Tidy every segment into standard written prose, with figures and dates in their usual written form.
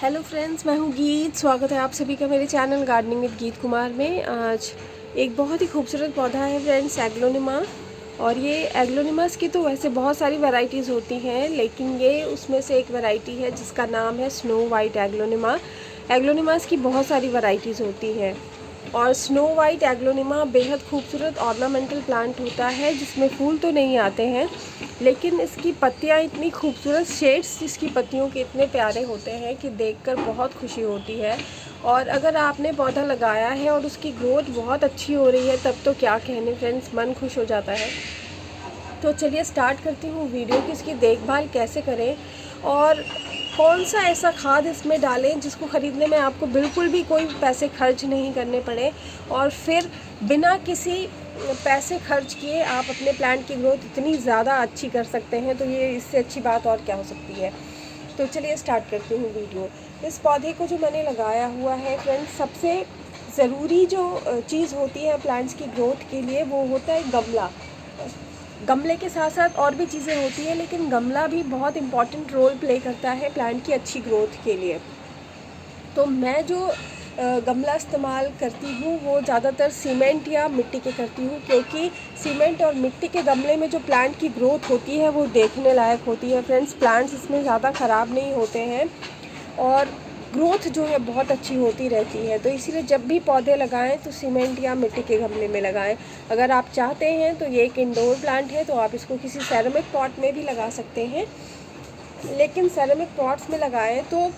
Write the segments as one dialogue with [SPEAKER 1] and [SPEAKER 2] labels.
[SPEAKER 1] Hello friends, मैं हूँ गीत। स्वागत है आप सभी का मेरे चैनल गार्डनिंग विद गीत कुमार में। आज एक बहुत ही खूबसूरत पौधा है फ्रेंड्स, एग्लोनिमा। और ये एग्लोनिमास की तो वैसे बहुत सारी वैरायटीज़ होती हैं, लेकिन ये उसमें से एक वैरायटी है जिसका नाम है स्नो वाइट एग्लोनिमा। एग्लोनिमास की बहुत सारी वैरायटीज़ होती हैं और स्नो वाइट एग्लोनिमा बेहद खूबसूरत ऑर्नामेंटल प्लांट होता है जिसमें फूल तो नहीं आते हैं, लेकिन इसकी पत्तियां इतनी खूबसूरत शेड्स इसकी पत्तियों के इतने प्यारे होते हैं कि देखकर बहुत खुशी होती है। और अगर आपने पौधा लगाया है और उसकी ग्रोथ बहुत अच्छी हो रही है तब तो क्या कहने फ्रेंड्स, मन खुश हो जाता है। तो चलिए स्टार्ट करती हूँ वीडियो की इसकी देखभाल कैसे करें और कौन सा ऐसा खाद इसमें डालें जिसको ख़रीदने में आपको बिल्कुल भी कोई पैसे खर्च नहीं करने पड़े और फिर बिना किसी पैसे खर्च किए आप अपने प्लांट की ग्रोथ इतनी ज़्यादा अच्छी कर सकते हैं। तो ये इससे अच्छी बात और क्या हो सकती है। तो चलिए स्टार्ट करती हूँ वीडियो। इस पौधे को जो मैंने लगाया हुआ है फ्रेंड्स, सबसे ज़रूरी जो चीज़ होती है प्लांट्स की ग्रोथ के लिए वो होता है गमला। गमले के साथ साथ और भी चीज़ें होती हैं, लेकिन गमला भी बहुत इम्पॉर्टेंट रोल प्ले करता है प्लांट की अच्छी ग्रोथ के लिए। तो मैं जो गमला इस्तेमाल करती हूँ वो ज़्यादातर सीमेंट या मिट्टी के करती हूँ, क्योंकि सीमेंट और मिट्टी के गमले में जो प्लांट की ग्रोथ होती है वो देखने लायक होती है फ्रेंड्स। प्लांट्स इसमें ज़्यादा ख़राब नहीं होते हैं और ग्रोथ जो है बहुत अच्छी होती रहती है। तो इसीलिए जब भी पौधे लगाएं तो सीमेंट या मिट्टी के गमले में लगाएं। अगर आप चाहते हैं तो ये एक इंडोर प्लांट है तो आप इसको किसी सेरेमिक पॉट में भी लगा सकते हैं, लेकिन सेरेमिक पॉट्स में लगाएं तो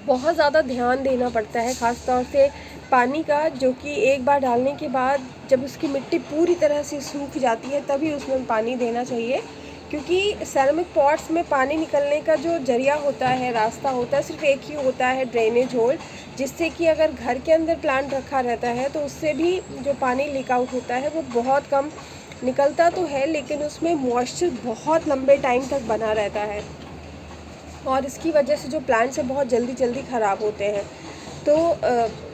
[SPEAKER 1] बहुत ज़्यादा ध्यान देना पड़ता है, ख़ास तौर से पानी का, जो कि एक बार डालने के बाद जब उसकी मिट्टी पूरी तरह से सूख जाती है तभी उसमें पानी देना चाहिए, क्योंकि सेरेमिक पॉट्स में पानी निकलने का जो जरिया होता है, रास्ता होता है, सिर्फ एक ही होता है, ड्रेनेज होल, जिससे कि अगर घर के अंदर प्लांट रखा रहता है तो उससे भी जो पानी लीक आउट होता है वो बहुत कम निकलता तो है, लेकिन उसमें मॉइस्चर बहुत लंबे टाइम तक बना रहता है और इसकी वजह से जो प्लांट्स हैं बहुत जल्दी ख़राब होते हैं। तो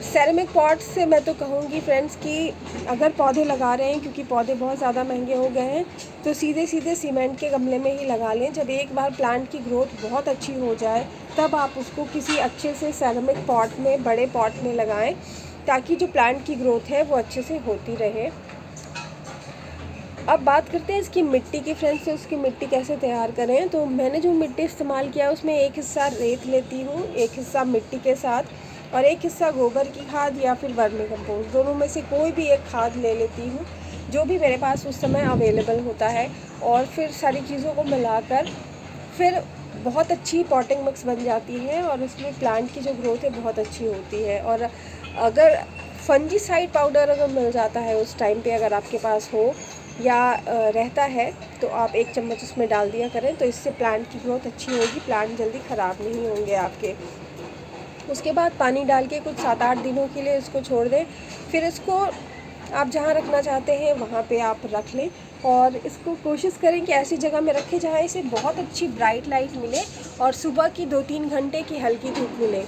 [SPEAKER 1] सेरेमिक पॉट से मैं तो कहूँगी फ्रेंड्स कि अगर पौधे लगा रहे हैं, क्योंकि पौधे बहुत ज़्यादा महंगे हो गए हैं, तो सीधे सीमेंट के गमले में ही लगा लें। जब एक बार प्लांट की ग्रोथ बहुत अच्छी हो जाए तब आप उसको किसी अच्छे से सेरेमिक पॉट में, बड़े पॉट में लगाएं, ताकि जो प्लांट की ग्रोथ है वो अच्छे से होती रहे। अब बात करते हैं इसकी मिट्टी की फ्रेंड्स, से उसकी मिट्टी कैसे तैयार करें। तो मैंने जो मिट्टी इस्तेमाल किया उसमें एक हिस्सा रेत लेती हूँ, एक हिस्सा मिट्टी के साथ और एक हिस्सा गोबर की खाद या फिर वर्मी कंपोस्ट, दोनों में से कोई भी एक खाद ले लेती हूँ जो भी मेरे पास उस समय अवेलेबल होता है। और फिर सारी चीज़ों को मिलाकर फिर बहुत अच्छी पॉटिंग मिक्स बन जाती है और उसमें प्लांट की जो ग्रोथ है बहुत अच्छी होती है। और अगर फंजीसाइड पाउडर अगर मिल जाता है उस टाइम पे, अगर आपके पास हो या रहता है, तो आप 1 चम्मच उसमें डाल दिया करें, तो इससे प्लांट की ग्रोथ अच्छी होगी, प्लांट जल्दी ख़राब नहीं होंगे आपके। उसके बाद पानी डाल के कुछ 7-8 दिनों के लिए इसको छोड़ दें। फिर इसको आप जहाँ रखना चाहते हैं वहाँ पे आप रख लें और इसको कोशिश करें कि ऐसी जगह में रखें जहाँ इसे बहुत अच्छी ब्राइट लाइट मिले और सुबह की 2-3 घंटे की हल्की धूप मिले।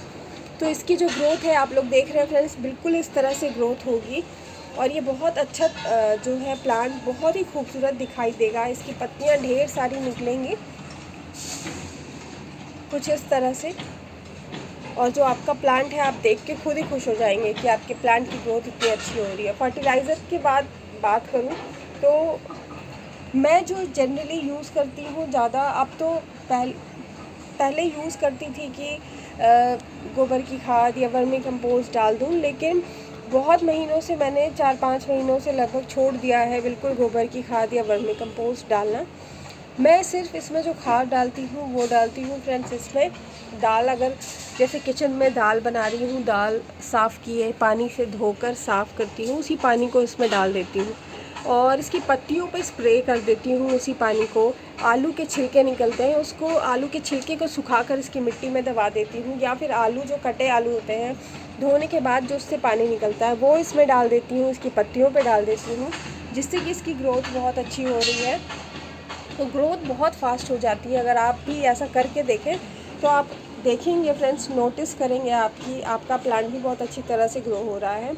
[SPEAKER 1] तो इसकी जो ग्रोथ है आप लोग देख रहे हैं फ्रेंड्स, बिल्कुल इस तरह से ग्रोथ होगी और ये बहुत अच्छा जो है प्लांट बहुत ही खूबसूरत दिखाई देगा। इसकी पत्तियाँ ढेर सारी निकलेंगी कुछ इस तरह से, और जो आपका प्लांट है आप देख के खुद ही खुश हो जाएंगे कि आपके प्लांट की ग्रोथ इतनी अच्छी हो रही है। फर्टिलाइज़र के बाद बात करूँ तो मैं जो जनरली यूज़ करती हूँ ज़्यादा, अब तो पहले यूज़ करती थी कि गोबर की खाद या वर्मी कंपोस्ट डाल दूँ, लेकिन बहुत महीनों से मैंने 4-5 महीनों से लगभग छोड़ दिया है बिल्कुल गोबर की खाद या वर्मी कंपोस्ट डालना। मैं सिर्फ इसमें जो खाद डालती हूँ वो डालती हूँ फ्रेंड्स, इसमें दाल, अगर जैसे किचन में दाल बना रही हूँ, दाल साफ़ किए पानी से धोकर साफ़ करती हूँ, उसी पानी को इसमें डाल देती हूँ और इसकी पत्तियों पे स्प्रे कर देती हूँ उसी पानी को। आलू के छिलके निकलते हैं, उसको आलू के छिलके को सुखाकर इसकी मिट्टी में दबा देती हूँ, या फिर आलू जो कटे आलू होते हैं धोने के बाद जो उससे पानी निकलता है वो इसमें डाल देती हूँ, इसकी पत्तियों पे डाल देती हूँ, जिससे कि इसकी ग्रोथ बहुत अच्छी हो रही है। तो ग्रोथ बहुत फास्ट हो जाती है। अगर आप भी ऐसा करके देखें तो आप देखेंगे फ्रेंड्स, नोटिस करेंगे आपका प्लांट भी बहुत अच्छी तरह से ग्रो हो रहा है।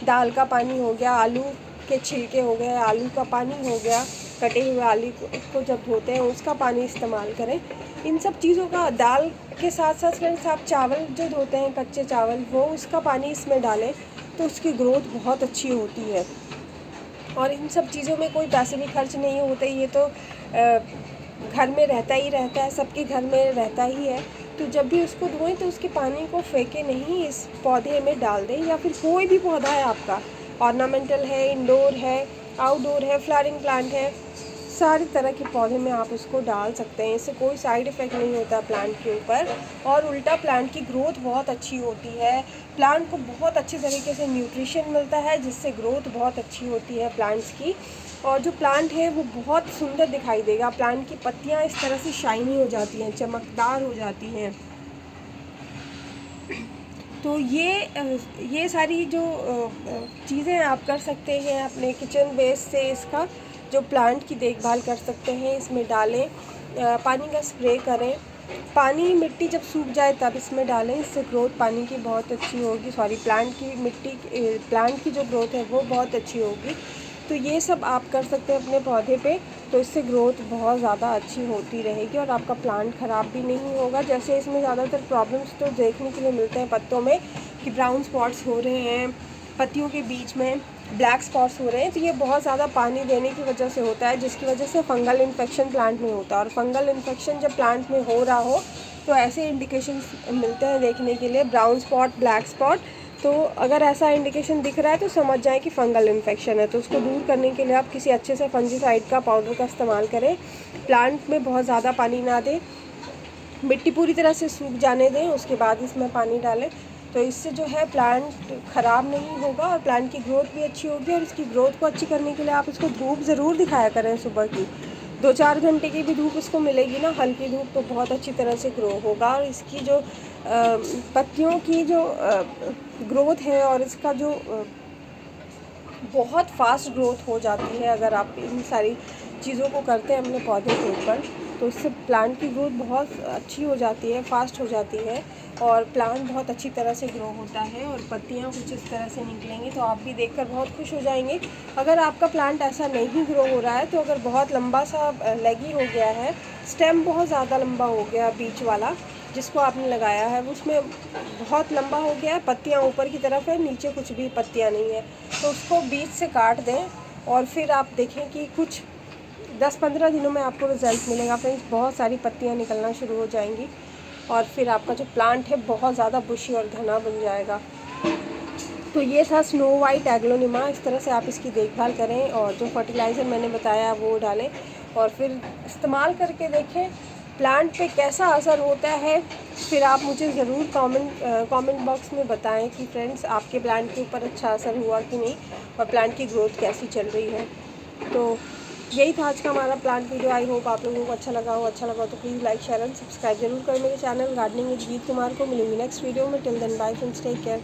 [SPEAKER 1] दाल का पानी हो गया, आलू के छिलके हो गए, आलू का पानी हो गया, कटे हुए आलू को जब धोते हैं उसका पानी इस्तेमाल करें। इन सब चीज़ों का, दाल के साथ साथ फ्रेंड्स आप चावल जो धोते हैं कच्चे चावल, वो उसका पानी इसमें डालें तो उसकी ग्रोथ बहुत अच्छी होती है। और इन सब चीज़ों में कोई पैसे भी खर्च नहीं होते, ये तो घर में रहता ही रहता है, सबके घर में रहता ही है। तो जब भी उसको धोएं तो उसके पानी को फेंके नहीं, इस पौधे में डाल दें। या फिर कोई भी पौधा है आपका, ऑर्नामेंटल है, इंडोर है, आउटडोर है, फ्लावरिंग प्लांट है, सारी तरह के पौधे में आप उसको डाल सकते हैं। इससे कोई साइड इफ़ेक्ट नहीं होता प्लांट के ऊपर, और उल्टा प्लांट की ग्रोथ बहुत अच्छी होती है। प्लांट को बहुत अच्छी तरीके से न्यूट्रिशन मिलता है, जिससे ग्रोथ बहुत अच्छी होती है प्लांट्स की। और जो प्लांट है वो बहुत सुंदर दिखाई देगा। प्लांट की पत्तियां इस तरह से शाइनी हो जाती हैं, चमकदार हो जाती हैं। तो ये सारी जो चीज़ें आप कर सकते हैं अपने किचन वेस्ट से, इसका जो प्लांट की देखभाल कर सकते हैं। इसमें डालें, पानी का स्प्रे करें, पानी मिट्टी जब सूख जाए तब इसमें डालें, इससे ग्रोथ पानी की बहुत अच्छी होगी। प्लांट की जो ग्रोथ है वो बहुत अच्छी होगी। तो ये सब आप कर सकते हैं अपने पौधे पे, तो इससे ग्रोथ बहुत ज़्यादा अच्छी होती रहेगी और आपका प्लांट ख़राब भी नहीं होगा। जैसे इसमें ज़्यादातर प्रॉब्लम्स तो देखने के लिए मिलते हैं पत्तों में कि ब्राउन स्पॉट्स हो रहे हैं, पत्तियों के बीच में ब्लैक स्पॉट्स हो रहे हैं, तो ये बहुत ज़्यादा पानी देने की वजह से होता है, जिसकी वजह से फंगल इन्फेक्शन प्लांट में होता है। और फंगल इन्फेक्शन जब प्लांट में हो रहा हो तो ऐसे इंडिकेशंस मिलते हैं देखने के लिए, ब्राउन स्पॉट, ब्लैक स्पॉट। तो अगर ऐसा इंडिकेशन दिख रहा है तो समझ जाएं कि फंगल इन्फेक्शन है। तो उसको दूर करने के लिए आप किसी अच्छे से फंजीसाइड का पाउडर का इस्तेमाल करें। प्लांट में बहुत ज़्यादा पानी ना दें, मिट्टी पूरी तरह से सूख जाने दें, उसके बाद इसमें पानी डालें। तो इससे जो है प्लांट ख़राब नहीं होगा और प्लांट की ग्रोथ भी अच्छी होगी। और इसकी ग्रोथ को अच्छी करने के लिए आप इसको धूप ज़रूर दिखाया करें सुबह की, 2-4 घंटे की भी धूप इसको मिलेगी ना, हल्की धूप, तो बहुत अच्छी तरह से ग्रो होगा। और इसकी जो पत्तियों की जो ग्रोथ है और इसका जो बहुत फास्ट ग्रोथ हो जाती है अगर आप इन सारी चीज़ों को करते हैं अपने पौधे के ऊपर, तो इससे प्लांट की ग्रोथ बहुत अच्छी हो जाती है, फास्ट हो जाती है और प्लांट बहुत अच्छी तरह से ग्रो होता है और पत्तियां कुछ इस तरह से निकलेंगी तो आप भी देखकर बहुत खुश हो जाएंगे। अगर आपका प्लांट ऐसा नहीं ग्रो हो रहा है, तो अगर बहुत लंबा सा लेगी हो गया है, स्टेम बहुत ज़्यादा लंबा हो गया, बीच वाला जिसको आपने लगाया है उसमें बहुत लंबा हो गया है, पत्तियाँ ऊपर की तरफ है, नीचे कुछ भी पत्तियाँ नहीं है, तो उसको बीच से काट दें और फिर आप देखें कि कुछ 10-15 दिनों में आपको रिज़ल्ट मिलेगा फ्रेंड्स। बहुत सारी पत्तियाँ निकलना शुरू हो जाएंगी और फिर आपका जो प्लांट है बहुत ज़्यादा बुशी और घना बन जाएगा। तो ये था स्नो वाइट एग्लोनिमा। इस तरह से आप इसकी देखभाल करें और जो फर्टिलाइज़र मैंने बताया वो डालें और फिर इस्तेमाल करके देखें प्लांट पे कैसा असर होता है। फिर आप मुझे ज़रूर कमेंट बॉक्स में बताएं कि फ्रेंड्स आपके प्लांट के ऊपर अच्छा असर हुआ कि नहीं और प्लांट की ग्रोथ कैसी चल रही है। तो यही था आज का हमारा प्लांट वीडियो। आई होप आप लोगों को अच्छा लगा हो तो please like share and subscribe जरूर करें मेरे चैनल गार्डनिंग विद गीत कुमार को। मिलेंगे नेक्स्ट वीडियो में। Till then bye friends, take care.